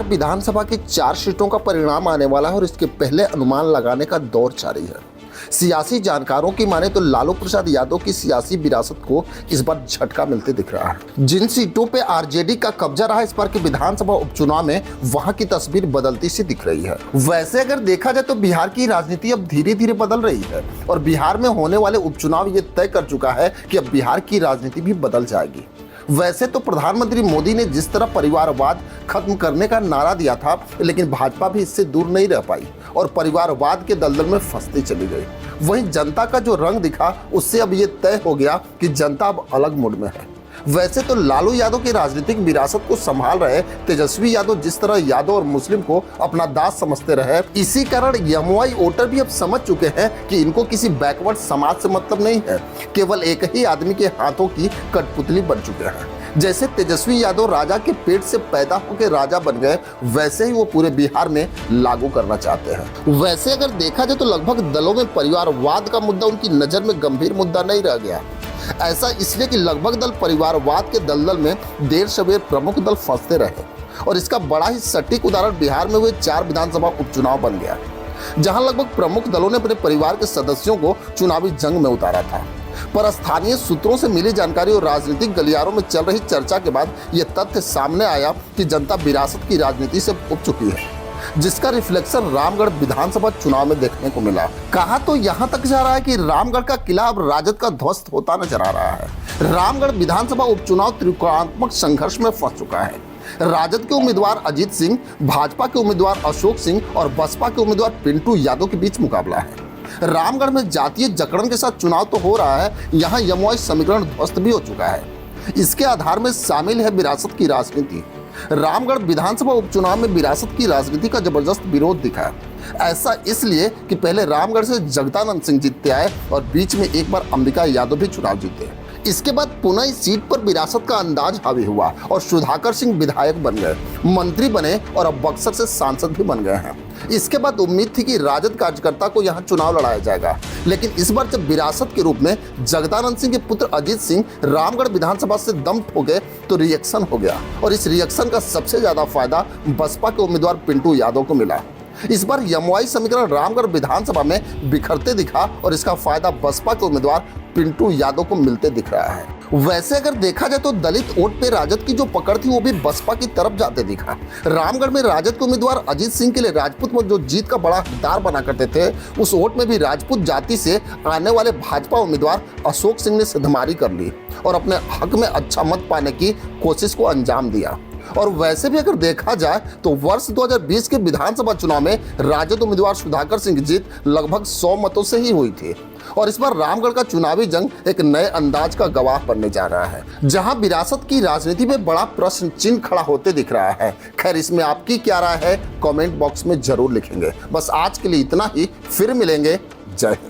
बिहार विधानसभा की 4 सीटों का परिणाम आने वाला है और इसके पहले अनुमान लगाने का दौर जारी है। सियासी जानकारों की माने तो लालू प्रसाद यादव की सियासी विरासत को इस बार झटका मिलते दिख रहा है। जिन सीटों पे आरजेडी का कब्जा रहा इस बार के विधानसभा उपचुनाव में वहां की तस्वीर बदलती सी दिख रही है। वैसे अगर देखा जाए तो बिहार की राजनीति अब धीरे धीरे बदल रही है और बिहार में होने वाले उपचुनाव ये तय कर चुका है कि अब बिहार की राजनीति भी बदल जाएगी। वैसे तो प्रधानमंत्री मोदी ने जिस तरह परिवारवाद खत्म करने का नारा दिया था, लेकिन भाजपा भी इससे दूर नहीं रह पाई और परिवारवाद के दलदल में फंसती चली गई। वहीं जनता का जो रंग दिखा उससे अब ये तय हो गया कि जनता अब अलग मूड में है। वैसे तो लालू यादव की राजनीतिक विरासत को संभाल रहे तेजस्वी यादव जिस तरह यादव और मुस्लिम को अपना दास समझते रहे, इसी कारण यमुआई वोटर भी अब समझ चुके हैं कि इनको किसी बैकवर्ड समाज से मतलब नहीं है, केवल एक ही आदमी के हाथों की कठपुतली बन चुके हैं। जैसे तेजस्वी यादव राजा के पेट से पैदा होकर राजा बन गए, वैसे ही वो पूरे बिहार में लागू करना चाहते हैं। वैसे अगर देखा जाए तो लगभग दलों में परिवारवाद का मुद्दा उनकी नजर में गंभीर मुद्दा नहीं रह गया। ऐसा इसलिए कि लगभग दल परिवारवाद के दलदल में देर सवेर प्रमुख दल फंसते रहे और इसका बड़ा ही सटीक उदाहरण बिहार में हुए 4 विधानसभा उपचुनाव बन गया, जहां लगभग प्रमुख दलों ने अपने परिवार के सदस्यों को चुनावी जंग में उतारा था। पर स्थानीय सूत्रों से मिली जानकारी और राजनीतिक गलियारों में चल रही चर्चा के बाद यह तथ्य सामने आया कि जनता विरासत की राजनीति से उब चुकी है, जिसका रिफ्लेक्शन रामगढ़ विधानसभा चुनाव में देखने को मिला। कहा तो यहां तक जा रहा है कि रामगढ़ का किला अब राजद का ध्वस्त होता नजर आ रहा है। रामगढ़ विधानसभा उपचुनाव त्रिकोणात्मक संघर्ष में फंस चुका है। राजद के उम्मीदवार अजीत सिंह, भाजपा के उम्मीदवार अशोक सिंह और बसपा के उम्मीदवार पिंटू यादव के बीच मुकाबला है। रामगढ़ में जातीय जकड़न के साथ चुनाव तो हो रहा है, यहाँ यमुआई समीकरण ध्वस्त भी हो चुका है। इसके आधार में शामिल है विरासत की राजनीति। रामगढ़ विधानसभा उपचुनाव में विरासत की राजनीति का जबरदस्त विरोध दिखा। ऐसा इसलिए कि पहले रामगढ़ से जगदानंद सिंह जीतते आए और बीच में एक बार अंबिका यादव भी चुनाव जीते। इसके बाद पुनः इस सीट पर विरासत का अंदाज हावी हुआ और सुधाकर सिंह विधायक बन गए, मंत्री बने और अब बक्सर से सांसद भी बन गए हैं। इसके बाद उम्मीद थी कि राजद कार्यकर्ता को यहां चुनाव लड़ाया जाएगा, लेकिन इस बार जब विरासत के रूप में जगदानंद सिंह के पुत्र अजीत सिंह रामगढ़ विधानसभा से दम ठोके तो रिएक्शन हो गया और इस रिएक्शन का सबसे ज्यादा फायदा बसपा के उम्मीदवार पिंटू यादव को मिला। इस बार यमुआई समीकरण रामगढ़ विधानसभा में बिखरते दिखा और इसका फायदा बसपा के उम्मीदवार पिंटू यादव को मिलते दिख रहा है। वैसे अगर देखा जाए तो दलित वोट पे राजद की जो पकड़ थी वो भी बसपा की तरफ जाते दिखा। रामगढ़ में राजद के उम्मीदवार अजीत सिंह के लिए राजपूत में जो जीत का बड़ा हकदार बना करते थे, उस वोट में भी राजपूत जाति से आने वाले भाजपा उम्मीदवार अशोक सिंह ने सिद्धमारी कर ली और अपने हक में अच्छा मत पाने की कोशिश को अंजाम दिया। और वैसे भी अगर देखा जाए तो वर्ष 2020 के विधानसभा चुनाव में राजद उम्मीदवार सुधाकर सिंह की जीत लगभग 100 मतों से ही हुई थी और इस बार रामगढ़ का चुनावी जंग एक नए अंदाज का गवाह बनने जा रहा है, जहां विरासत की राजनीति में बड़ा प्रश्न चिन्ह खड़ा होते दिख रहा है। खैर, इसमें आपकी क्या राय है कमेंट बॉक्स में जरूर लिखेंगे। बस आज के लिए इतना ही, फिर मिलेंगे। जय हिंद।